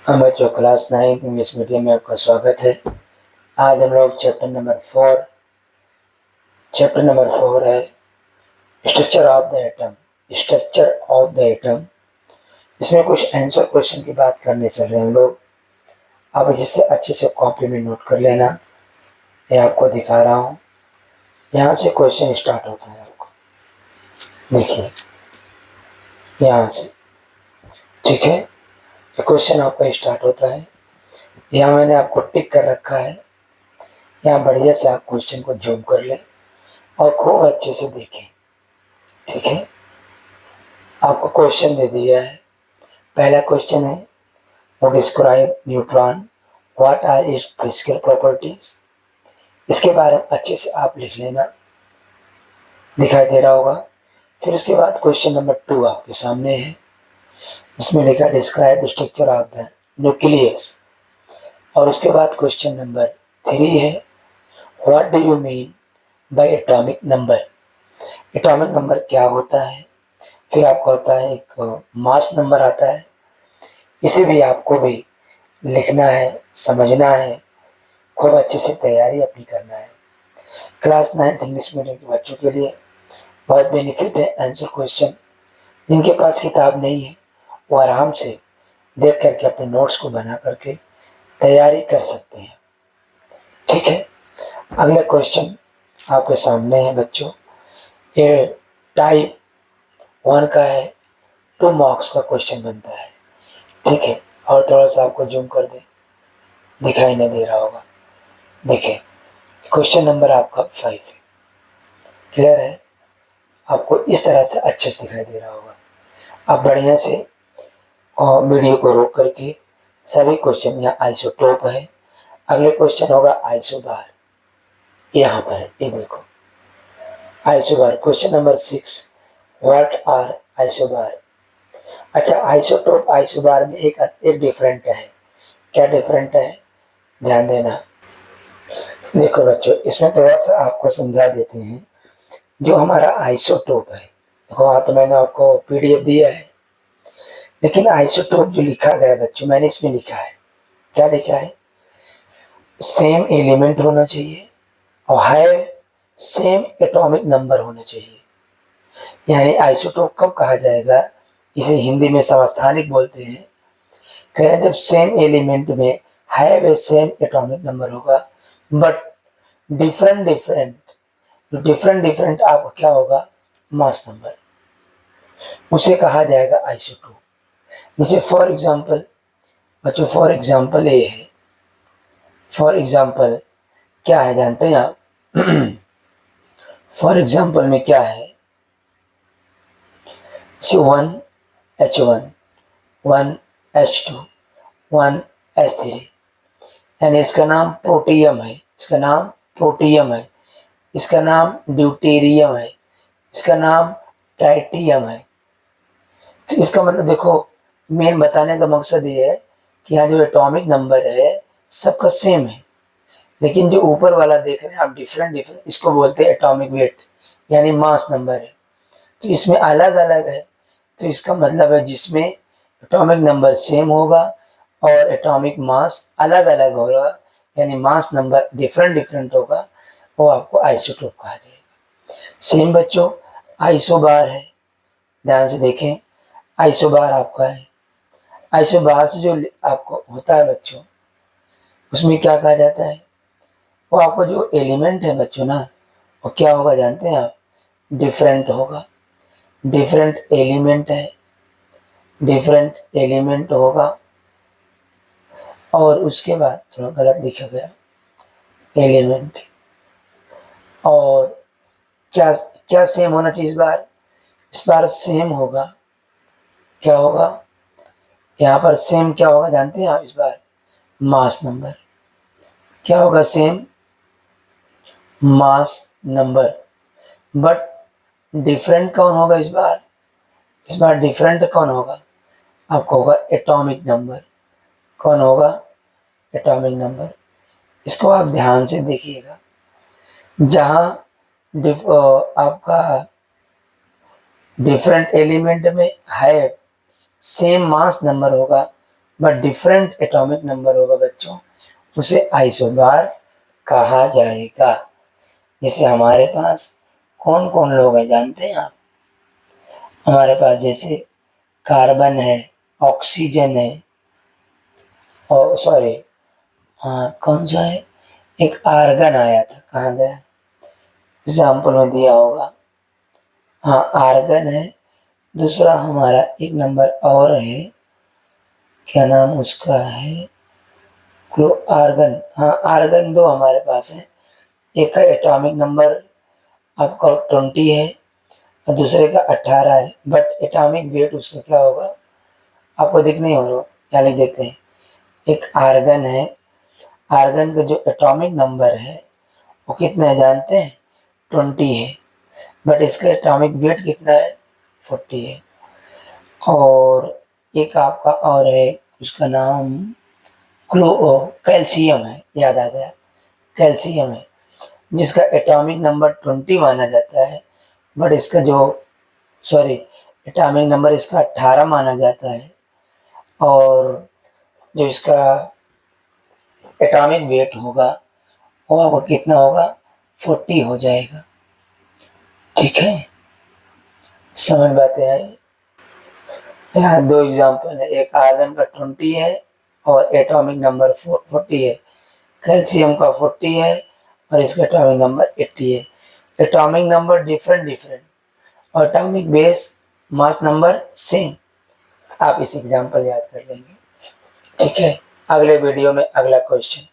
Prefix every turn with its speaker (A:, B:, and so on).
A: हम बच्चों class 9 English medium में आपका स्वागत है। आज हम लोग चैप्टर नंबर 4 है स्ट्रक्चर ऑफ द एटम। इसमें कुछ आंसर क्वेश्चन की बात करने चल रहे हैं हम लोग। आप जिससे अच्छे से कॉपी में नोट कर लेना। ये आपको दिखा रहा हूँ, यहाँ से क्वेश्चन स्टार्ट होता है। आपको देखिए यहाँ से, ठीक है। क्वेश्चन आपका स्टार्ट होता है, यहाँ मैंने आपको टिक कर रखा है। यहाँ बढ़िया से आप क्वेश्चन को जूम कर लें और खूब अच्छे से देखें, ठीक है। आपको क्वेश्चन दे दिया है। पहला क्वेश्चन है describe neutron, what are its physical properties. इसके बारे में अच्छे से आप लिख लेना, दिखाई दे रहा होगा। फिर उसके बाद क्वेश्चन नंबर 2 आपके सामने है, जिसमें लिखा describe the structure of the nucleus. और उसके बाद क्वेश्चन नंबर 3 है what do you mean by atomic number. Atomic number क्या होता है। फिर आपको होता है एक मास नंबर आता है, इसे भी आपको भी लिखना है, समझना है, खूब अच्छे से तैयारी अपनी करना है। क्लास 9 इंग्लिश मीडियम के बच्चों के लिए बहुत बेनिफिट है आंसर क्वेश्चन। जिनके पास किताब नहीं है वो आराम से देख करके अपने नोट्स को बना करके तैयारी कर सकते हैं, ठीक है। अगला क्वेश्चन आपके सामने है बच्चों, ये टाइप 1 का है, 2 मार्क्स का क्वेश्चन बनता है, ठीक है। और थोड़ा सा आपको जूम कर दे, दिखाई नहीं दे रहा होगा। देखिए क्वेश्चन नंबर आपका 5 है, क्लियर है। आपको इस तरह से अच्छे से दिखाई दे रहा होगा। आप बढ़िया से वीडियो को रोक करके सभी क्वेश्चन, यहाँ आइसोटोप है। अगले क्वेश्चन होगा आइसोबार, यहाँ पर है, ये देखो isobar. Question number 6 what are isobar. अच्छा, आइसोटोप आइसोबार में एक डिफरेंट है। क्या डिफरेंट है, ध्यान देना। देखो बच्चों, इसमें थोड़ा सा आपको समझा देते हैं। जो हमारा आइसोटोप है, देखो वहाँ तो मैंने आपको पीडीएफ दिया है, लेकिन आइसोटोप जो लिखा गया है बच्चों, मैंने इसमें लिखा है, क्या लिखा है, सेम एलिमेंट होना चाहिए और है सेम एटॉमिक नंबर होना चाहिए। यानी आइसोटोप कब कहा जाएगा, इसे हिंदी में समस्थानिक बोलते हैं। कह रहे हैं जब सेम एलिमेंट में है वे सेम एटॉमिक नंबर होगा, बट डिफरेंट आपको क्या होगा, मास नंबर, उसे कहा जाएगा आइसोटोप। जैसे फॉर एग्जांपल बच्चों, फॉर एग्जांपल ये है, फॉर एग्जांपल क्या है जानते हैं आप फॉर एग्जांपल में क्या है, 1H1 1H2 1H3, यानी इसका नाम प्रोटियम है, इसका नाम प्रोटियम है, इसका नाम ड्यूटेरियम है, इसका नाम ट्राइटियम है। तो इसका मतलब देखो, मेन बताने का मकसद ये है कि यहाँ जो एटॉमिक नंबर है सबका सेम है, लेकिन जो ऊपर वाला देख रहे हैं आप डिफरेंट, इसको बोलते हैं एटॉमिक वेट, यानी मास नंबर है। तो इसमें अलग अलग है, तो इसका मतलब है जिसमें एटॉमिक नंबर सेम होगा और एटॉमिक मास अलग अलग होगा, यानी मास नंबर डिफरेंट होगा, वो आपको आइसोटोप कहा जाएगा। सेम बच्चों आइसोबार है, ध्यान से देखें, आइसोबार आपका है। आइसोबार से जो आपको होता है बच्चों, उसमें क्या कहा जाता है, वो आपको जो एलिमेंट है बच्चों ना, वो क्या होगा जानते हैं आप, डिफरेंट होगा, डिफरेंट एलिमेंट है, डिफरेंट एलिमेंट होगा। और उसके बाद थोड़ा गलत लिखा गया, एलिमेंट। और क्या क्या सेम होना चाहिए इस बार सेम होगा, क्या होगा यहाँ पर सेम, क्या होगा जानते हैं आप इस बार, मास नंबर, क्या होगा same, mass number. But different कौन होगा इस बार डिफरेंट कौन होगा, आपको होगा एटॉमिक नंबर। कौन होगा, एटॉमिक नंबर। इसको आप ध्यान से देखिएगा, जहाँ आपका डिफरेंट एलिमेंट में है सेम मास नंबर होगा, बट डिफरेंट एटॉमिक नंबर होगा बच्चों, उसे आइसोबार कहा जाएगा। जैसे हमारे पास कौन कौन लोग हैं जानते हैं आप? हमारे पास जैसे कार्बन है, ऑक्सीजन है, और सॉरी, हाँ कौन सा है, एक आर्गन आया था, कहाँ गया, एग्जाम्पल में दिया होगा, हाँ आर्गन है। दूसरा हमारा एक नंबर और है, क्या नाम उसका है, क्लो आर्गन, हाँ आर्गन दो हमारे पास है। एक का एटॉमिक नंबर आपका 20 है और दूसरे का 18 है, बट एटॉमिक वेट उसका क्या होगा आपको दिख नहीं हो रहा, क्या लिख देते हैं। एक आर्गन है, आर्गन का जो एटॉमिक नंबर है वो कितना है जानते हैं? 20 है, बट इसका एटॉमिक वेट कितना है? 40 है। और एक आपका और है, उसका नाम कैल्शियम है, याद आ गया, कैल्शियम है, जिसका एटॉमिक नंबर 20 माना जाता है, बट इसका जो सॉरी एटॉमिक नंबर इसका 18 माना जाता है, और जो इसका एटॉमिक वेट होगा वो आपको कितना होगा? 40 हो जाएगा। ठीक है, समझ बातें आई? यहाँ दो एग्जाम्पल है, एक आयरन का 20 है और एटॉमिक नंबर 40 है, कैल्शियम का 40 है और इसका एटॉमिक नंबर 80 है। एटॉमिक नंबर डिफरेंट डिफरेंट और atomic base mass number same. आप इस एग्जाम्पल याद कर लेंगे। ठीक है, अगले वीडियो में अगला क्वेश्चन।